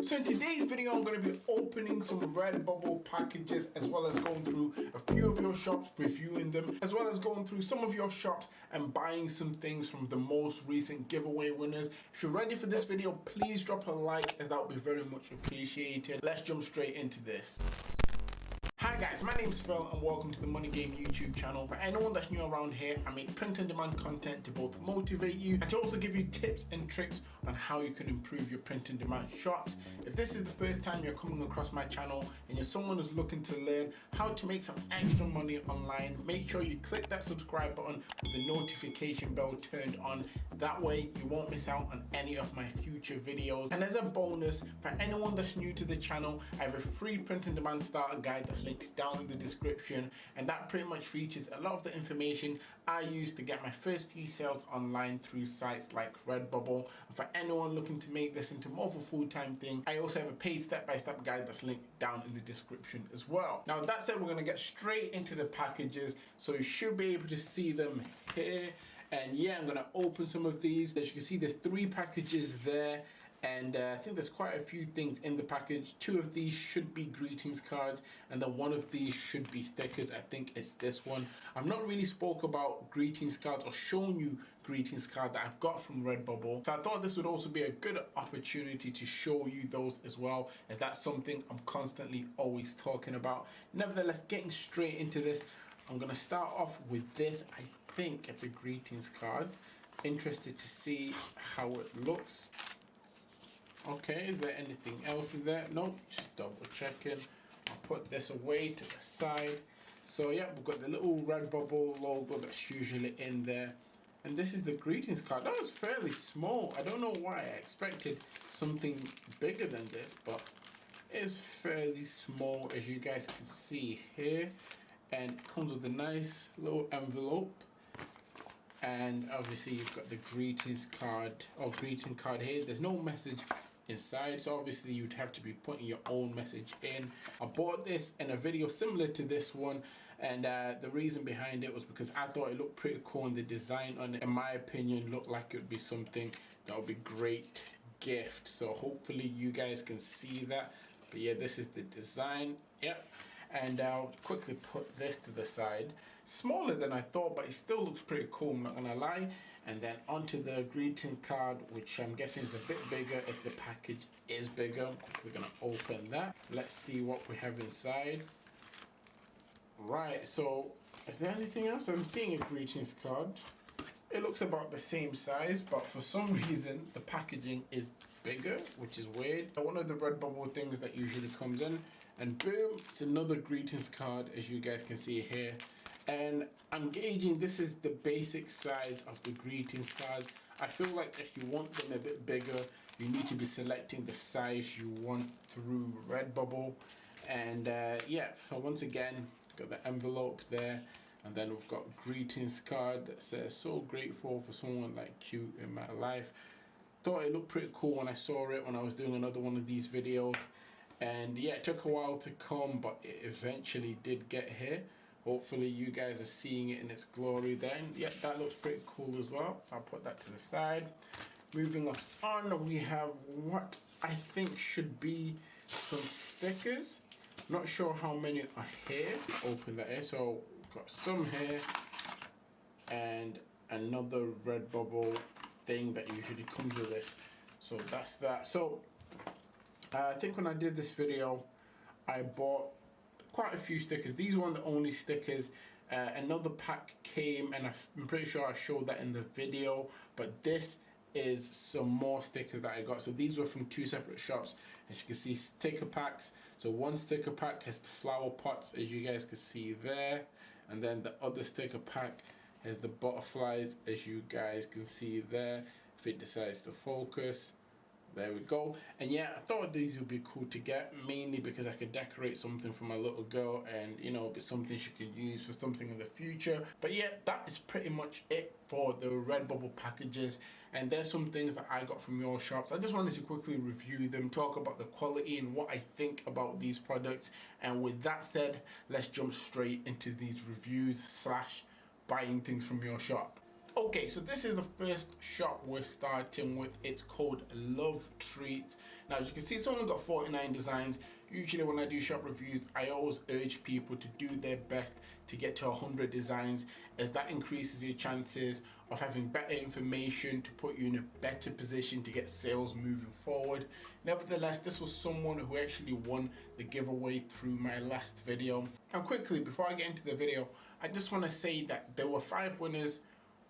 So in today's video, I'm going to be opening some Redbubble packages, as well as going through a few of your shops, reviewing them, as well as going through some of your shops and buying some things from the most recent giveaway winners. If you're ready for this video, please drop a like, as that would be very much appreciated. Let's jump straight into this. Hi guys, my name is Phil and welcome to the Money Game YouTube channel. For anyone that's new around here, I make print on demand content to both motivate you and to also give you tips and tricks on how you can improve your print on demand shots. If this is the first time you're coming across my channel and you're someone who's looking to learn how to make some extra money online, make sure you click that subscribe button with the notification bell turned on. That way you won't miss out on any of my future videos. And as a bonus, for anyone that's new to the channel, I have a free print on demand starter guide that's linked down in the description, and that pretty much features a lot of the information I use to get my first few sales online through sites like Redbubble. And for anyone looking to make this into more of a full-time thing, I also have a paid step-by-step guide that's linked down in the description as well. Now that said, we're going to get straight into the packages, so you should be able to see them here. And yeah, I'm going to open some of these. As you can see, there's 3 packages there. And I think there's quite a few things in the package. 2 of these should be greetings cards, and then 1 of these should be stickers. I think it's this one. I've not really spoke about greetings cards or shown you greetings card that I've got from Redbubble. So I thought this would also be a good opportunity to show you those as well, as that's something I'm constantly always talking about. Nevertheless, getting straight into this, I'm gonna start off with this. I think it's a greetings card. Interested to see how it looks. Okay, is there anything else in there? Nope, just double checking. I'll put this away to the side. So yeah, we've got the little Redbubble logo that's usually in there. And this is the greetings card. That was fairly small. I don't know why I expected something bigger than this, but it's fairly small, as you guys can see here. And it comes with a nice little envelope. And obviously you've got the greetings card or greeting card here. There's no message inside, so obviously you'd have to be putting your own message in. I bought this in a video similar to this one, and the reason behind it was because I thought it looked pretty cool, and the design on it, in my opinion, looked like it would be something that would be great gift. So hopefully you guys can see that. But yeah, this is the design. Yep. And I'll quickly put this to the side. Smaller than I thought, but it still looks pretty cool, I'm not gonna lie. And then onto the greeting card, which I'm guessing is a bit bigger as the package is bigger. I'm quickly gonna open that. Let's see what we have inside. Right, so is there anything else? I'm seeing a greetings card. It looks about the same size, but for some reason the packaging is bigger, which is weird. One of the Redbubble things that usually comes in, and boom, it's another greetings card, as you guys can see here. And I'm gauging this is the basic size of the greetings card. I feel like if you want them a bit bigger, you need to be selecting the size you want through Redbubble. And yeah, so once again, got the envelope there. And then we've got greetings card that says, "So grateful for someone like you in my life." Thought it looked pretty cool when I saw it when I was doing another one of these videos. And yeah, it took a while to come, but it eventually did get here. Hopefully you guys are seeing it in its glory then. Yeah, that looks pretty cool as well. I'll put that to the side. Moving us on, we have what I think should be some stickers. Not sure how many are here. Open that here. So we've got some here and another Redbubble thing that usually comes with this. So that's that. So I think when I did this video, I bought quite a few stickers. These weren't the only stickers. Another pack came, and I'm pretty sure I showed that in the video, but this is some more stickers that I got. So these were from 2 separate shops. As you can see, sticker packs. So one sticker pack has the flower pots, as you guys can see there, and then the other sticker pack has the butterflies, as you guys can see there, if it decides to focus. There we go. And yeah, I thought these would be cool to get, mainly because I could decorate something for my little girl, and you know, it'd be something she could use for something in the future. But yeah, that is pretty much it for the Redbubble packages. And there's some things that I got from your shops. I just wanted to quickly review them, talk about the quality and what I think about these products. And with that said, let's jump straight into these reviews slash buying things from your shop. Okay, so this is the first shop we're starting with. It's called Love Treats. Now, as you can see, it's only got 49 designs. Usually when I do shop reviews, I always urge people to do their best to get to 100 designs, as that increases your chances of having better information to put you in a better position to get sales moving forward. Nevertheless, this was someone who actually won the giveaway through my last video. And quickly, before I get into the video, I just want to say that there were 5 winners.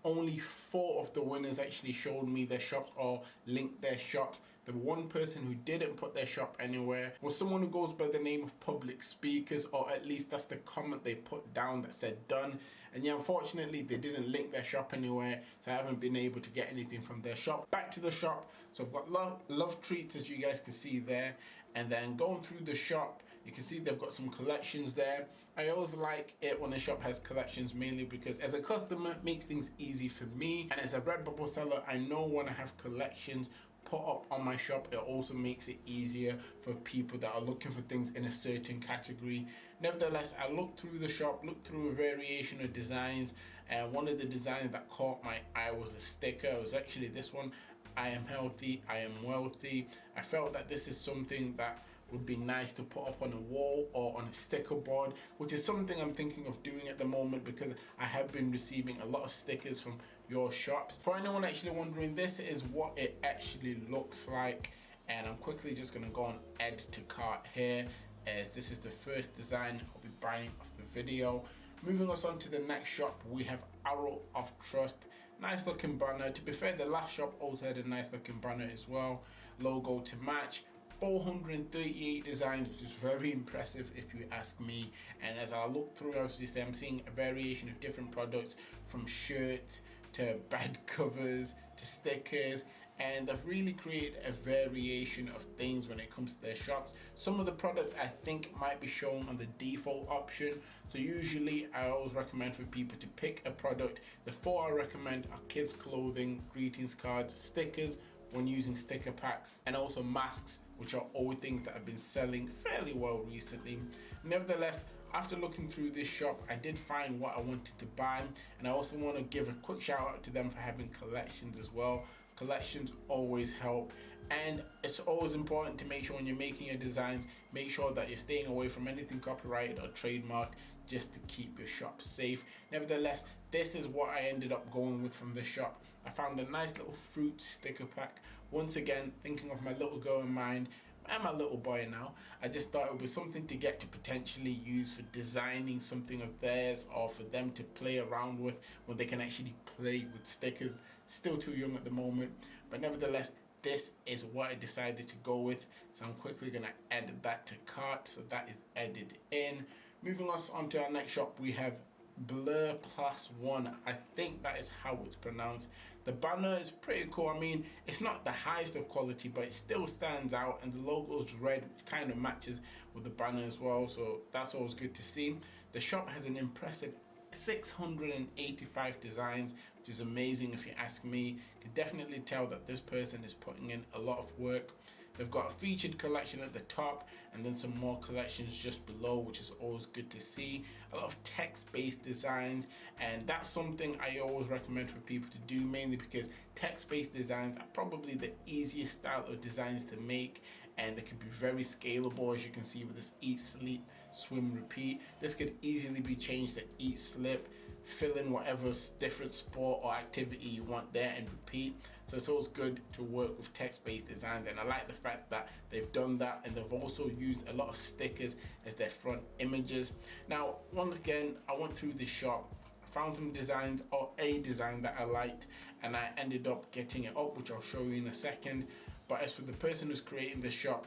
Only 4 of the winners actually showed me their shops or linked their shops. The one person who didn't put their shop anywhere was someone who goes by the name of Public Speakers, or at least that's the comment they put down that said done. And yeah, unfortunately they didn't link their shop anywhere, so I haven't been able to get anything from their shop. Back to the shop. So I've got Love Treats, as you guys can see there, and then going through the shop, you can see they've got some collections there. I always like it when the shop has collections, mainly because as a customer it makes things easy for me, and as a Redbubble seller, I know when I have collections put up on my shop, it also makes it easier for people that are looking for things in a certain category. Nevertheless, I looked through the shop, looked through a variation of designs, and one of the designs that caught my eye was a sticker. It was actually this one: I am healthy, I am wealthy. I felt that this is something that would be nice to put up on a wall or on a sticker board, which is something I'm thinking of doing at the moment because I have been receiving a lot of stickers from your shops. For anyone actually wondering, this is what it actually looks like, and I'm quickly just going to go on add to cart here, as this is the first design I'll be buying off the video. Moving us on to the next shop, we have Arrow of Trust. Nice looking banner. To be fair, the last shop also had a nice looking banner as well, logo to match. 438 designs, which is very impressive if you ask me. And as I look through, obviously I'm seeing a variation of different products, from shirts to bad covers to stickers, and they've really created a variation of things when it comes to their shops. Some of the products I think might be shown on the default option, so usually I always recommend for people to pick a product. The 4 I recommend are kids clothing, greetings cards, stickers when using sticker packs, and also masks, which are all things that have been selling fairly well recently. Nevertheless, after looking through this shop, I did find what I wanted to buy, and I also want to give a quick shout out to them for having collections as well. Collections always help, and it's always important to make sure when you're making your designs, make sure that you're staying away from anything copyrighted or trademarked, just to keep your shop safe. Nevertheless, this is what I ended up going with from the shop. I found a nice little fruit sticker pack. Once again, thinking of my little girl in mind and my little boy now, I just thought it would be something to get to potentially use for designing something of theirs, or for them to play around with when they can actually play with stickers. Still too young at the moment, but nevertheless, this is what I decided to go with. So I'm quickly gonna add that to cart, so that is added in. Moving us on to our next shop, we have Blur Plus One. I think that is how it's pronounced. The banner is pretty cool. I mean, it's not the highest of quality, but it still stands out, and the logo is red, which kind of matches with the banner as well, so that's always good to see. The shop has an impressive 685 designs, which is amazing if you ask me. You can definitely tell that this person is putting in a lot of work. They've got a featured collection at the top, and then some more collections just below, which is always good to see. A lot of text-based designs, and that's something I always recommend for people to do, mainly because text-based designs are probably the easiest style of designs to make, and they can be very scalable, as you can see with this eat, sleep, swim, repeat. This could easily be changed to eat, slip, fill in whatever different sport or activity you want there, and repeat. So it's always good to work with text-based designs, and I like the fact that they've done that, and they've also used a lot of stickers as their front images. Now, once again, I went through this shop, found some designs, or a design that I liked, and I ended up getting it up, which I'll show you in a second. But as for the person who's creating the shop,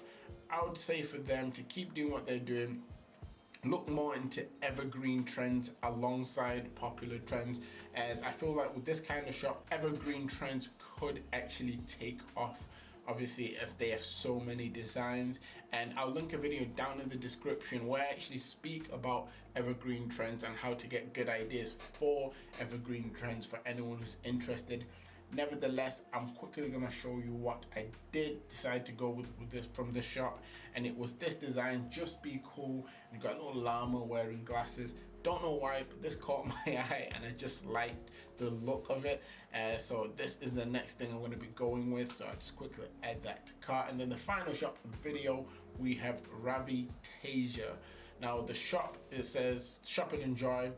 I would say for them to keep doing what they're doing. Look more into evergreen trends alongside popular trends, as I feel like with this kind of shop, evergreen trends could actually take off, obviously, as they have so many designs. And I'll link a video down in the description where I actually speak about evergreen trends and how to get good ideas for evergreen trends for anyone who's interested. Nevertheless, I'm quickly gonna show you what I did decide to go with this from the shop, and it was this design, Just Be Cool. And you got a little llama wearing glasses. Don't know why, but this caught my eye and I just liked the look of it. So this is the next thing I'm going to be going with. So I just quickly add that to cart. And then the final shop for the video, we have Ravi Teja. Now the shop, it says shop and enjoy,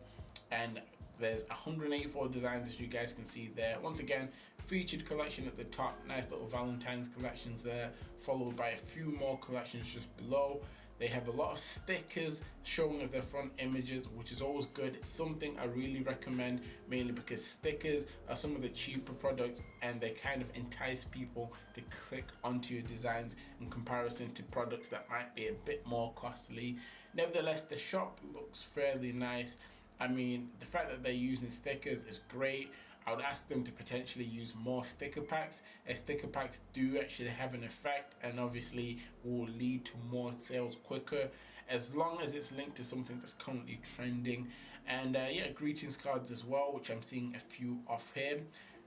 and there's 184 designs, as you guys can see there. Once again, featured collection at the top, nice little Valentine's collections there, followed by a few more collections just below. They have a lot of stickers showing as their front images, which is always good. It's something I really recommend, mainly because stickers are some of the cheaper products and they kind of entice people to click onto your designs in comparison to products that might be a bit more costly. Nevertheless, the shop looks fairly nice. I mean, the fact that they're using stickers is great. I would ask them to potentially use more sticker packs, as sticker packs do actually have an effect and obviously will lead to more sales quicker, as long as it's linked to something that's currently trending. And yeah, greetings cards as well, which I'm seeing a few of here.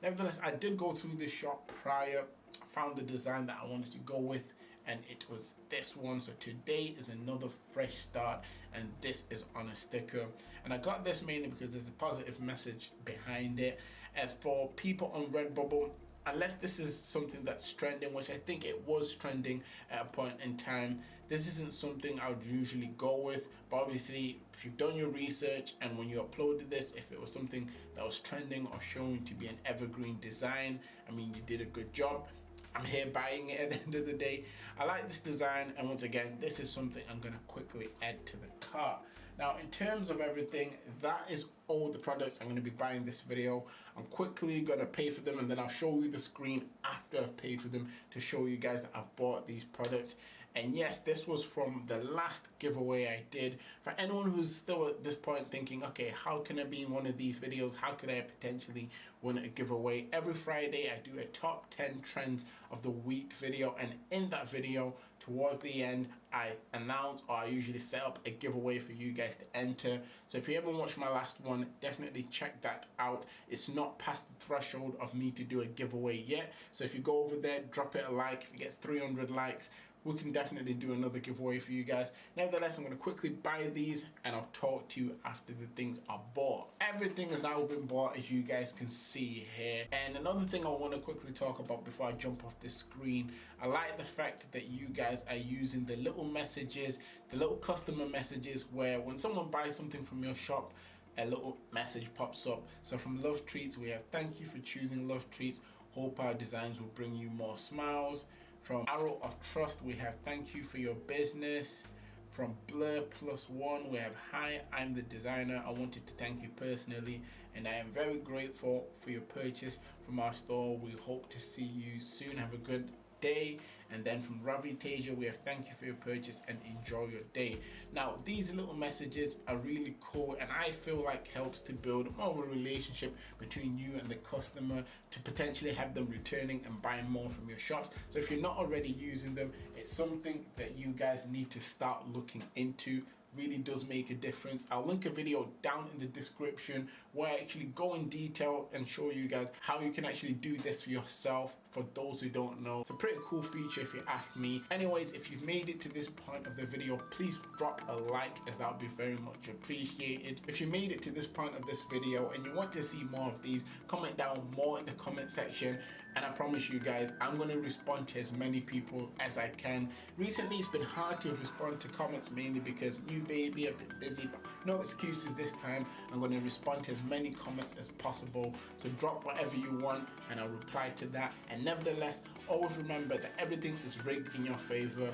Nevertheless, I did go through this shop prior, found the design that I wanted to go with, and it was this one. So today is another fresh start, and this is on a sticker. And I got this mainly because there's a positive message behind it. As for people on Redbubble, unless this is something that's trending, which I think it was trending at a point in time, this isn't something I would usually go with. But obviously, if you've done your research and when you uploaded this, if it was something that was trending or shown to be an evergreen design, I mean, you did a good job. I'm here buying it at the end of the day. I like this design, and once again, this is something I'm gonna quickly add to the cart. Now, in terms of everything, that is all the products I'm gonna be buying this video. I'm quickly gonna pay for them, and then I'll show you the screen after I've paid for them to show you guys that I've bought these products. And yes, this was from the last giveaway I did. For anyone who's still at this point thinking, okay, how can I be in one of these videos? How could I potentially win a giveaway? Every Friday, I do a top 10 trends of the week video. And in that video, towards the end, I announce, or I usually set up a giveaway for you guys to enter. So if you haven't watched my last one, definitely check that out. It's not past the threshold of me to do a giveaway yet. So if you go over there, drop it a like. If it gets 300 likes, we can definitely do another giveaway for you guys. Nevertheless, I'm going to quickly buy these and I'll talk to you after the things are bought. Everything has now been bought, as you guys can see here. And another thing I want to quickly talk about before I jump off this screen, I like the fact that you guys are using the little messages, the little customer messages, where when someone buys something from your shop, a little message pops up. So from Love Treats, we have thank you for choosing Love Treats. Hope our designs will bring you more smiles. From Arrow of Trust, we have thank you for your business. From Blur Plus One, we have hi, I'm the designer. I wanted to thank you personally and I am very grateful for your purchase from our store. We hope to see you soon. Have a good day. And then from Ravi Teja, we have thank you for your purchase and enjoy your day. Now, these little messages are really cool and I feel like helps to build more of a relationship between you and the customer to potentially have them returning and buying more from your shops. So if you're not already using them, it's something that you guys need to start looking into. Really does make a difference. I'll link a video down in the description where I actually go in detail and show you guys how you can actually do this for yourself, for those who don't know. It's a pretty cool feature if you ask me. Anyways, if you've made it to this point of the video, please drop a like, as that would be very much appreciated. If you made it to this point of this video and you want to see more of these, comment down more in the comment section. And I promise you guys, I'm going to respond to as many people as I can. Recently, it's been hard to respond to comments, mainly because new baby, a bit busy, but no excuses this time. I'm going to respond to as many comments as possible. So drop whatever you want and I'll reply to that. And nevertheless, always remember that everything is rigged in your favor,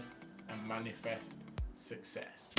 and manifest success.